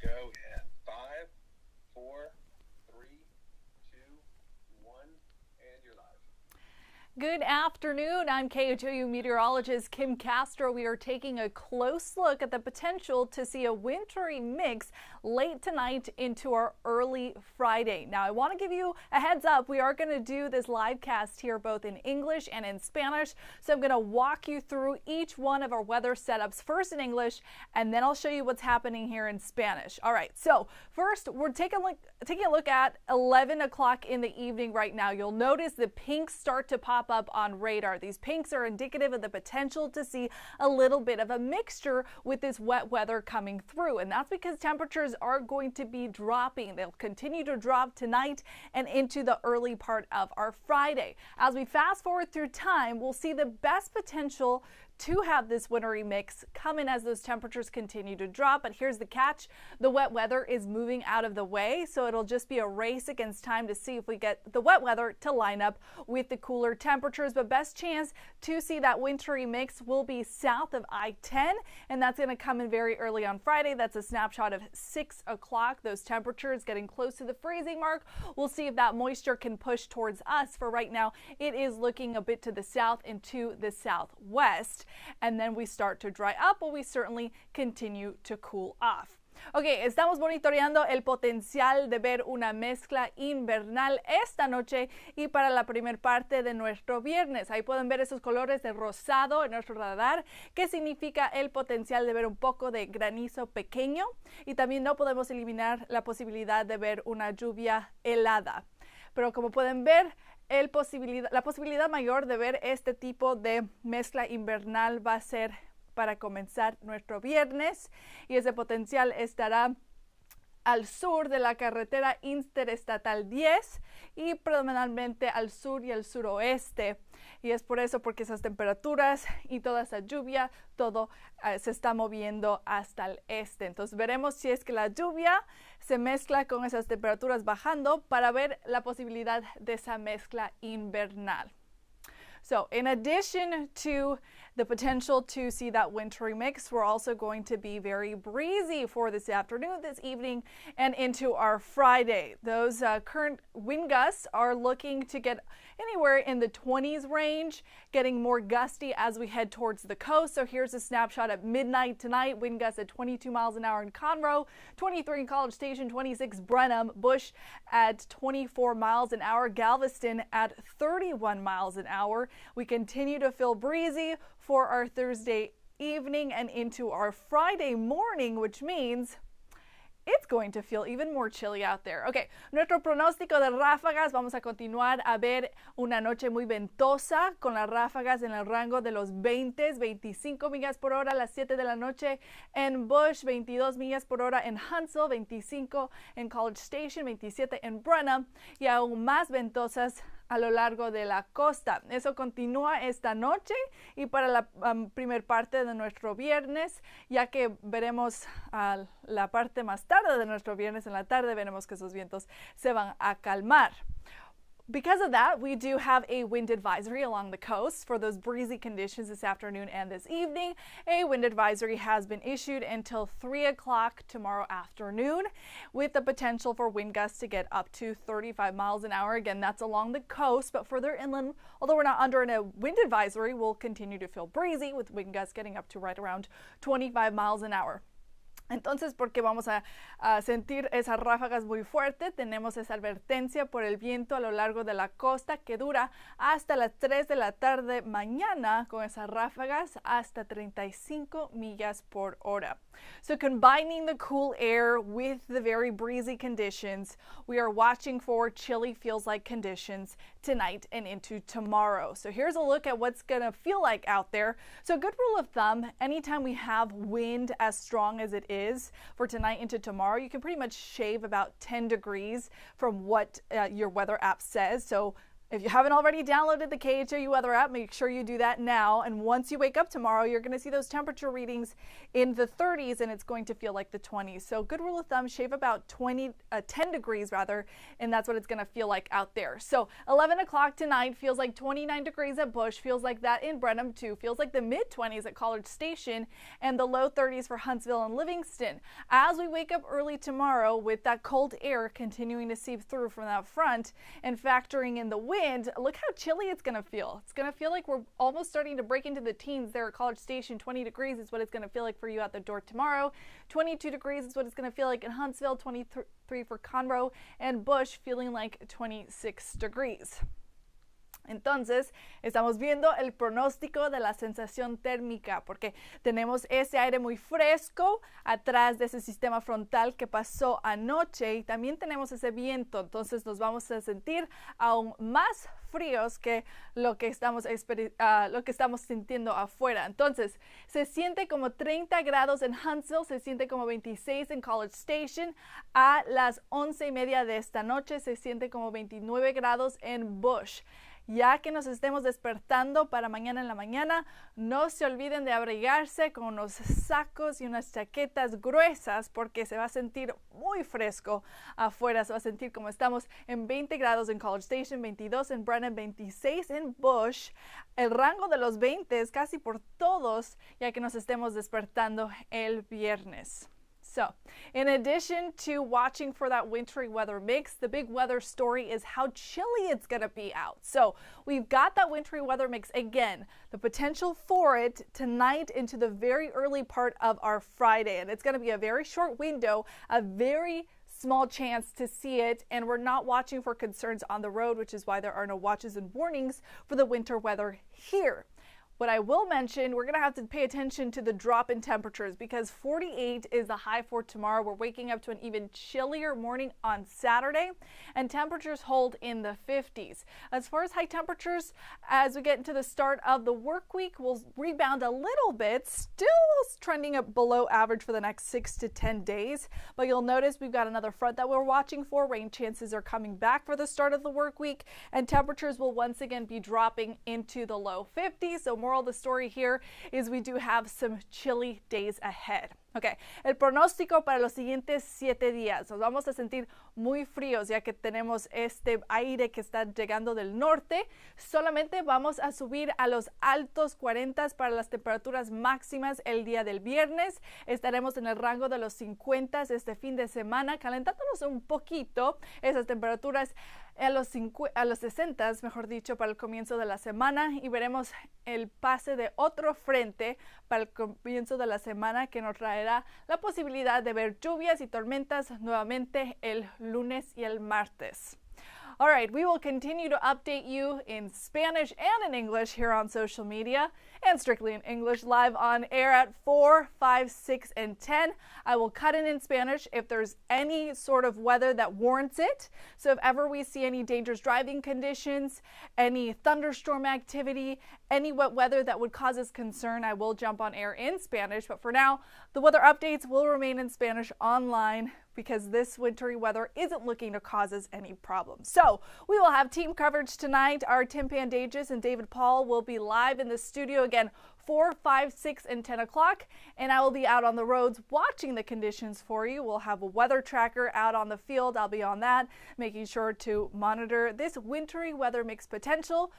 go in 5, 4, 3, 2, 1, and you're live. Good afternoon. I'm KHOU meteorologist Kim Castro. We are taking a close look at the potential to see a wintry mix late tonight into our early Friday. Now, I want to give you a heads up. We are going to do this live cast here both in English and in Spanish. So I'm going to walk you through each one of our weather setups, first in English, and then I'll show you what's happening here in Spanish. All right, so first we're taking a look at 11 o'clock in the evening right now. You'll notice the pinks start to pop up on radar. These pinks are indicative of the potential to see a little bit of a mixture with this wet weather coming through, and that's because temperatures are going to be dropping. They'll continue to drop tonight and into the early part of our Friday. As we fast forward through time, we'll see the best potential to have this wintry mix come in as those temperatures continue to drop. But here's the catch. The wet weather is moving out of the way, so it'll just be a race against time to see if we get the wet weather to line up with the cooler temperatures. But best chance to see that wintry mix will be south of I-10, and that's going to come in very early on Friday. That's a snapshot of 6 o'clock. Those temperatures getting close to the freezing mark. We'll see if that moisture can push towards us. For right now, it is looking a bit to the south and to the southwest. And then we start to dry up, but we certainly continue to cool off. Ok, estamos monitoreando el potencial de ver una mezcla invernal esta noche y para la primer parte de nuestro viernes. Ahí pueden ver esos colores de rosado en nuestro radar, que significa el potencial de ver un poco de granizo pequeño, y también no podemos eliminar la posibilidad de ver una lluvia helada. Pero como pueden ver, la posibilidad mayor de ver este tipo de mezcla invernal va a ser para comenzar nuestro viernes, y ese potencial estará al sur de la carretera interestatal 10 y predominantemente al sur y al suroeste. Y es por eso, porque esas temperaturas y toda esa lluvia, todo se está moviendo hasta el este. Entonces veremos si es que la lluvia se mezcla con esas temperaturas bajando para ver la posibilidad de esa mezcla invernal. So in addition to the potential to see that wintry mix, we're also going to be very breezy for this afternoon, this evening, and into our Friday. Those current wind gusts are looking to get anywhere in the 20s range, getting more gusty as we head towards the coast. So here's a snapshot at midnight tonight. Wind gusts at 22 miles an hour in Conroe, 23 in College Station, 26 Brenham, Bush at 24 miles an hour, Galveston at 31 miles an hour. We continue to feel breezy for our Thursday evening and into our Friday morning, which means it's going to feel even more chilly out there. Ok, nuestro pronóstico de ráfagas, vamos a continuar a ver una noche muy ventosa con las ráfagas en el rango de los 20, 25 millas por hora a las 7 de la noche en Bush, 22 millas por hora en Huntsville, 25 en College Station, 27 en Brenham, y aún más ventosas a lo largo de la costa. Eso continúa esta noche y para la primer parte de nuestro viernes, ya que veremos la parte más tarde de nuestro viernes en la tarde, veremos que esos vientos se van a calmar. Because of that, we do have a wind advisory along the coast for those breezy conditions this afternoon and this evening. A wind advisory has been issued until 3 o'clock tomorrow afternoon, with the potential for wind gusts to get up to 35 miles an hour. Again, that's along the coast, but further inland, although we're not under a wind advisory, we'll continue to feel breezy with wind gusts getting up to right around 25 miles an hour. Entonces, porque vamos a sentir esas ráfagas muy fuertes, tenemos esa advertencia por el viento a lo largo de la costa que dura hasta las 3 de la tarde mañana, con esas ráfagas hasta 35 millas por hora. So combining the cool air with the very breezy conditions, we are watching for chilly feels-like conditions tonight and into tomorrow. So here's a look at what's going to feel like out there. So a good rule of thumb, anytime we have wind as strong as it is for tonight into tomorrow, you can pretty much shave about 10 degrees from what your weather app says. So If you haven't already downloaded the KHOU weather app, make sure you do that now. And once you wake up tomorrow, you're going to see those temperature readings in the 30s, and it's going to feel like the 20s. So good rule of thumb, shave about 10 degrees rather, and that's what it's going to feel like out there. So 11 o'clock tonight feels like 29 degrees at Bush, feels like that in Brenham too, feels like the mid-20s at College Station, and the low 30s for Huntsville and Livingston. As we wake up early tomorrow with that cold air continuing to seep through from that front and factoring in the wind, look how chilly it's going to feel. It's going to feel like we're almost starting to break into the teens there at College Station. 20 degrees is what it's going to feel like for you out the door tomorrow. 22 degrees is what it's going to feel like in Huntsville, 23 for Conroe, and Bush feeling like 26 degrees. Entonces, estamos viendo el pronóstico de la sensación térmica porque tenemos ese aire muy fresco atrás de ese sistema frontal que pasó anoche y también tenemos ese viento. Entonces, nos vamos a sentir aún más fríos que lo que estamos sintiendo afuera. Entonces, se siente como 30 grados en Huntsville, se siente como 26 en College Station. A las 11:30 de esta noche se siente como 29 grados en Bush. Ya que nos estemos despertando para mañana en la mañana, no se olviden de abrigarse con unos sacos y unas chaquetas gruesas porque se va a sentir muy fresco afuera. Se va a sentir como estamos en 20 grados en College Station, 22 en Brenham, 26 en Bush. El rango de los 20 es casi por todos ya que nos estemos despertando el viernes. So, in addition to watching for that wintry weather mix, the big weather story is how chilly it's going to be out. So, we've got that wintry weather mix again, the potential for it tonight into the very early part of our Friday. And it's going to be a very short window, a very small chance to see it, and we're not watching for concerns on the road, which is why there are no watches and warnings for the winter weather here. What I will mention, we're going to have to pay attention to the drop in temperatures because 48 is the high for tomorrow. We're waking up to an even chillier morning on Saturday, and temperatures hold in the 50s. As far as high temperatures, as we get into the start of the work week, we'll rebound a little bit, still trending up below average for the next 6 to 10 days. But you'll notice we've got another front that we're watching for. Rain chances are coming back for the start of the work week, and temperatures will once again be dropping into the low 50s. So moral of the story here is we do have some chilly days ahead. Ok, el pronóstico para los siguientes 7 días. Nos vamos a sentir muy fríos ya que tenemos este aire que está llegando del norte. Solamente vamos a subir a los altos 40 para las temperaturas máximas el día del viernes. Estaremos en el rango de los 50 este fin de semana, calentándonos un poquito esas temperaturas a los 60, mejor dicho, para el comienzo de la semana, y veremos el pase de otro frente para el comienzo de la semana que nos traerá la posibilidad de ver lluvias y tormentas nuevamente el lunes y el martes. All right, we will continue to update you in Spanish and in English here on social media, and strictly in English live on air at 4, 5, 6, and 10. I will cut in Spanish if there's any sort of weather that warrants it. So if ever we see any dangerous driving conditions, any thunderstorm activity, any wet weather that would cause us concern, I will jump on air in Spanish. But for now, the weather updates will remain in Spanish online because this wintry weather isn't looking to cause us any problems. So we will have team coverage tonight. Our Tim Pandages and David Paul will be live in the studio again 4, 5, 6, and 10 o'clock, and I will be out on the roads watching the conditions for you. We'll have a weather tracker out on the field. I'll be on that, making sure to monitor this wintry weather mix potential